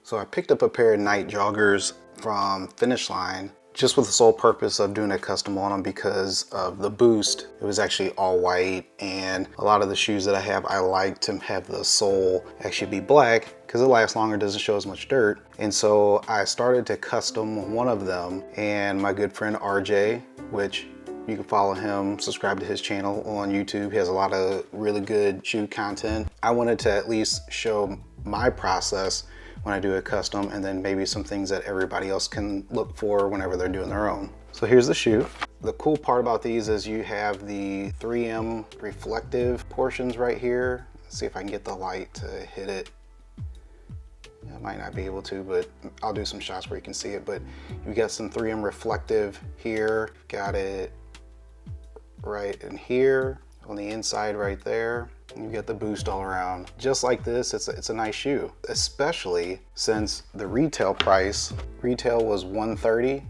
So I picked up a pair of Nite Joggers from Finish Line just with the sole purpose of doing a custom on them because of the boost. It was actually all white, and a lot of the shoes that I have, I like to have the sole actually be black because it lasts longer, doesn't show as much dirt. And so I started to custom one of them, and my good friend RJ, which you can follow him, subscribe to his channel on YouTube. He has a lot of really good shoe content. I wanted to at least show my process when I do a custom, and then maybe some things that everybody else can look for whenever they're doing their own. So here's the shoe. The cool part about these is you have the 3M reflective portions right here. Let's see if I can get the light to hit it. I might not be able to, but I'll do some shots where you can see it. But you got some 3M reflective here. Got it right in here on the inside right there. You get the boost all around. Just like this, it's a nice shoe, especially since the retail price, retail was $130.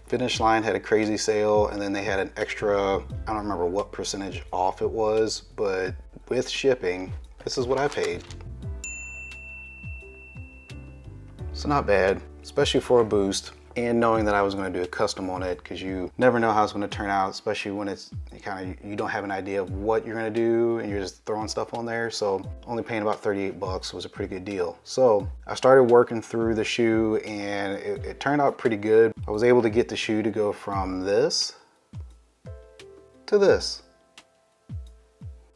Finish Line had a crazy sale, and then they had an extra, I don't remember what percentage off it was, but with shipping, this is what I paid. So not bad, especially for a boost. And knowing that I was going to do a custom on it, because you never know how it's going to turn out, especially when it's you don't have an idea of what you're going to do and you're just throwing stuff on there. So only paying about 38 bucks was a pretty good deal. So I started working through the shoe, and it turned out pretty good. I was able to get the shoe to go from this to this.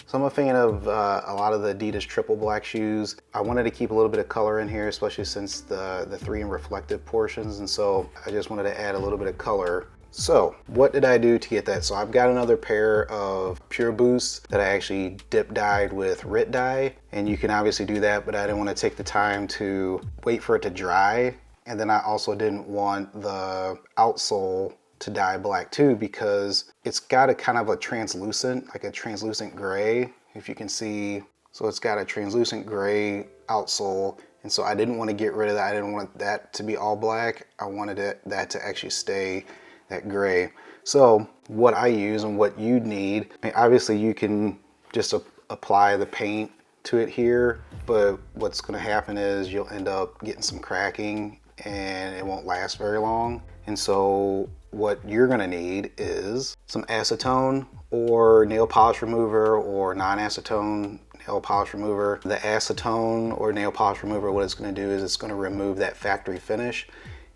So I'm a fan of a lot of the Adidas triple black shoes. I wanted to keep a little bit of color in here, especially since the 3M reflective portions, and so I just wanted to add a little bit of color. So what did I do to get that? So I've got another pair of Pure Boosts that I actually dip dyed with RIT dye, and you can obviously do that, but I didn't want to take the time to wait for it to dry. And then I also didn't want the outsole to dye black too, because it's got a kind of a translucent, like a translucent gray, if you can see. So it's got a translucent gray outsole, and so I didn't want to get rid of that. I didn't want that to be all black. I wanted that to actually stay that gray. So what I use and what you need, I mean, obviously you can just apply the paint to it here, but what's going to happen is you'll end up getting some cracking and it won't last very long. And so what you're going to need is some acetone or nail polish remover or non-acetone nail polish remover. The acetone or nail polish remover, what it's going to do is it's going to remove that factory finish.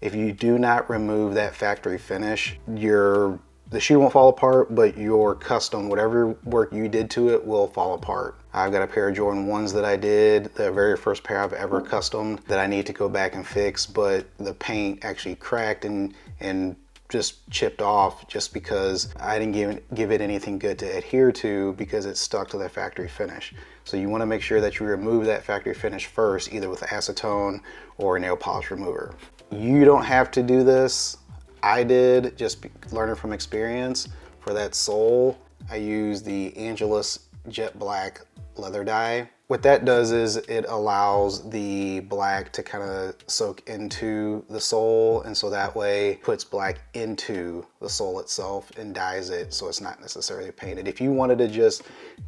If you do not remove that factory finish, the shoe won't fall apart, but your custom, whatever work you did to it, will fall apart. I've got a pair of Jordan 1s that I did, the very first pair I've ever customed, that I need to go back and fix, but the paint actually cracked and just chipped off just because I didn't give it anything good to adhere to, because it stuck to that factory finish. So you want to make sure that you remove that factory finish first, either with acetone or nail polish remover. You don't have to do this. I did, just learning from experience. For that sole, I use the Angelus Jet Black leather dye. What that does is it allows the black to kind of soak into the sole, and so that way it puts black into the sole itself and dyes it, so it's not necessarily painted. If you wanted to just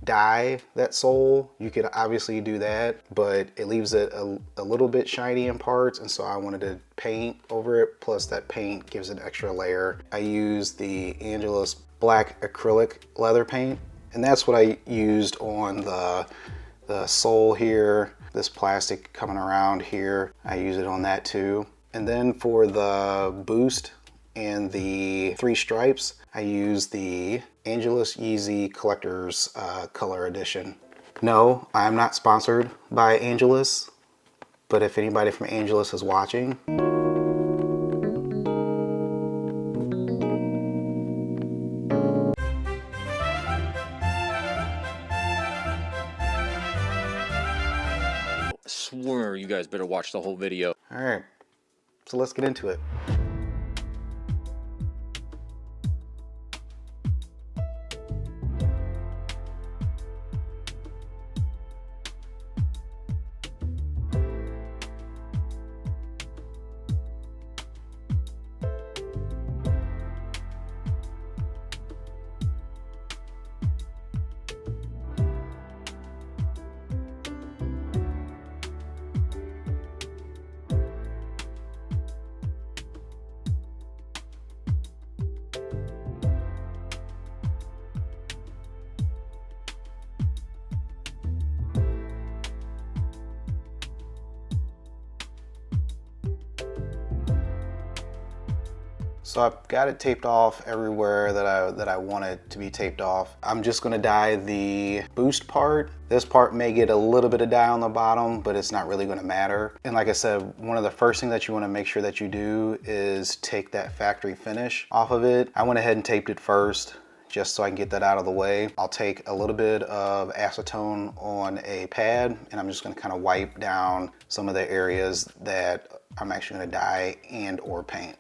dye that sole, you could obviously do that, but it leaves it a little bit shiny in parts, and so I wanted to paint over it, plus that paint gives it an extra layer. I use the Angelus Black Acrylic leather paint, and that's what I used on the sole here, this plastic coming around here. I use it on that too. And then for the boost and the 3 stripes, I use the Angelus Yeezy Collector's Color Edition. No, I'm not sponsored by Angelus, but if anybody from Angelus is watching, swear you guys better watch the whole video. all right, so let's get into it. So I've got it taped off everywhere that I want it to be taped off. I'm just gonna dye the boost part. This part may get a little bit of dye on the bottom, but it's not really gonna matter. And like I said, one of the first things that you wanna make sure that you do is take that factory finish off of it. I went ahead and taped it first, just so I can get that out of the way. I'll take a little bit of acetone on a pad, and I'm just gonna kind of wipe down some of the areas that I'm actually gonna dye and or paint.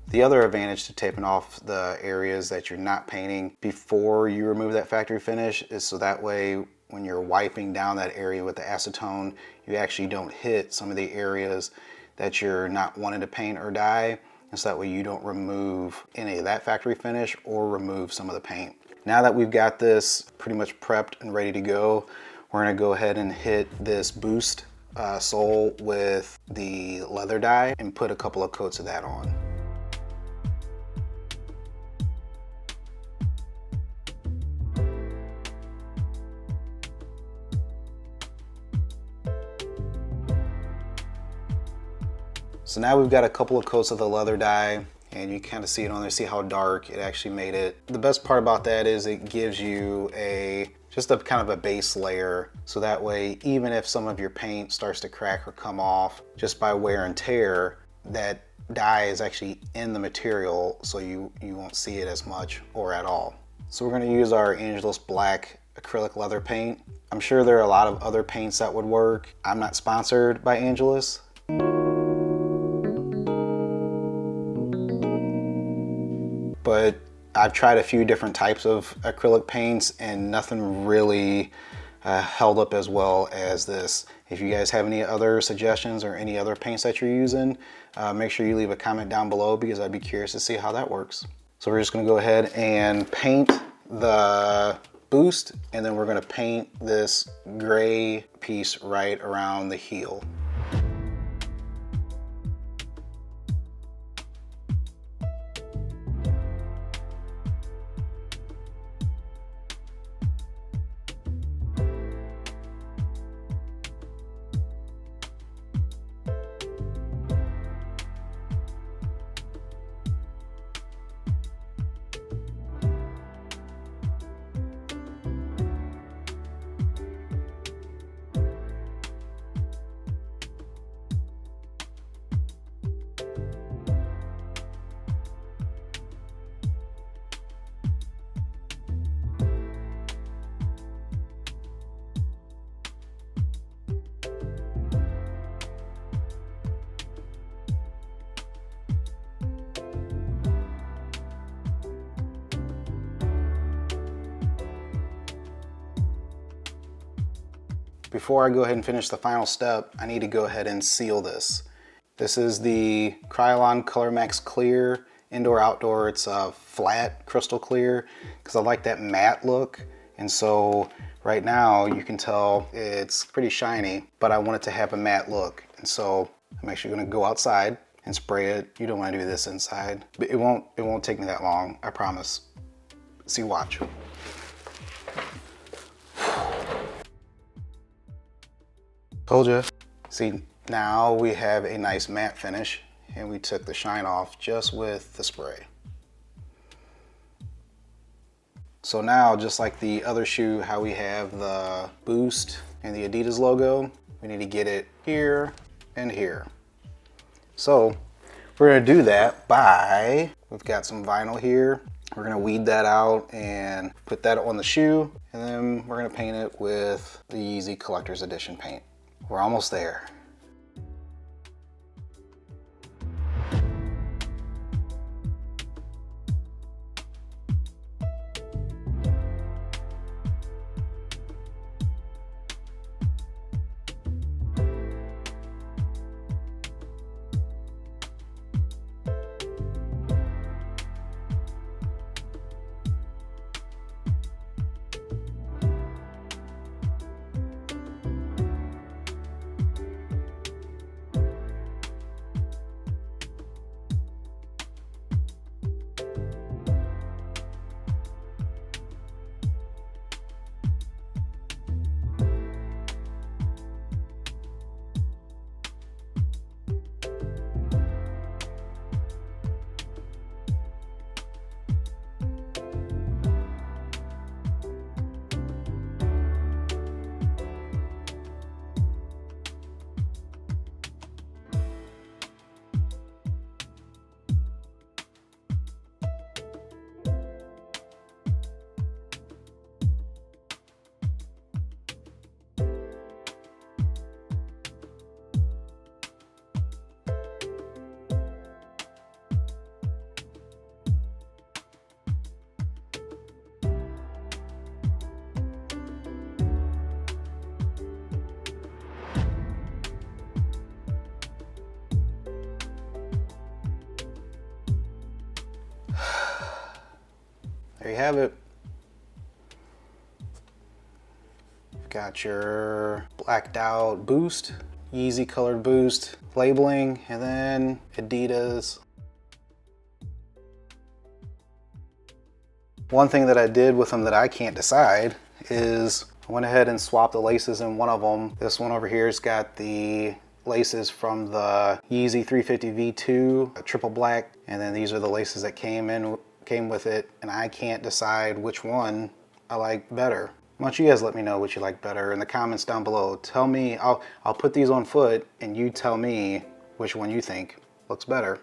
The other advantage to taping off the areas that you're not painting before you remove that factory finish is so that way when you're wiping down that area with the acetone, you actually don't hit some of the areas that you're not wanting to paint or dye. And so that way you don't remove any of that factory finish or remove some of the paint. Now that we've got this pretty much prepped and ready to go, we're gonna go ahead and hit this boost sole with the leather dye and put a couple of coats of that on. So now we've got a couple of coats of the leather dye, and you kind of see it on there, see how dark it actually made it. The best part about that is it gives you just a kind of a base layer, so that way even if some of your paint starts to crack or come off just by wear and tear, that dye is actually in the material, so you won't see it as much or at all. So we're going to use our Angelus Black acrylic leather paint. I'm sure there are a lot of other paints that would work. I'm not sponsored by Angelus. But I've tried a few different types of acrylic paints and nothing really held up as well as this. If you guys have any other suggestions or any other paints that you're using, make sure you leave a comment down below because I'd be curious to see how that works. So we're just gonna go ahead and paint the boost, and then we're gonna paint this gray piece right around the heel. Before I go ahead and finish the final step, I need to go ahead and seal this. This is the Krylon Color Max Clear Indoor Outdoor. It's a flat crystal clear because I like that matte look. And so right now you can tell it's pretty shiny, but I want it to have a matte look. And so I'm actually gonna go outside and spray it. You don't wanna do this inside, but it won't take me that long, I promise. See, watch. Told you. See, now we have a nice matte finish and we took the shine off just with the spray. So now, just like the other shoe, how we have the Boost and the Adidas logo, we need to get it here and here. So we're gonna do that by, we've got some vinyl here. We're gonna weed that out and put that on the shoe, and then we're gonna paint it with the Yeezy Collector's Edition paint. We're almost there. you have it. Got your blacked out Boost, Yeezy colored Boost labeling, and then Adidas. One thing that I did with them that I can't decide is I went ahead and swapped the laces in one of them. This one over here has got the laces from the Yeezy 350 V2, triple black, and then these are the laces that came with it, and I can't decide which one I like better. Why don't you guys let me know what you like better in the comments down below. Tell me, I'll put these on foot and you tell me which one you think looks better.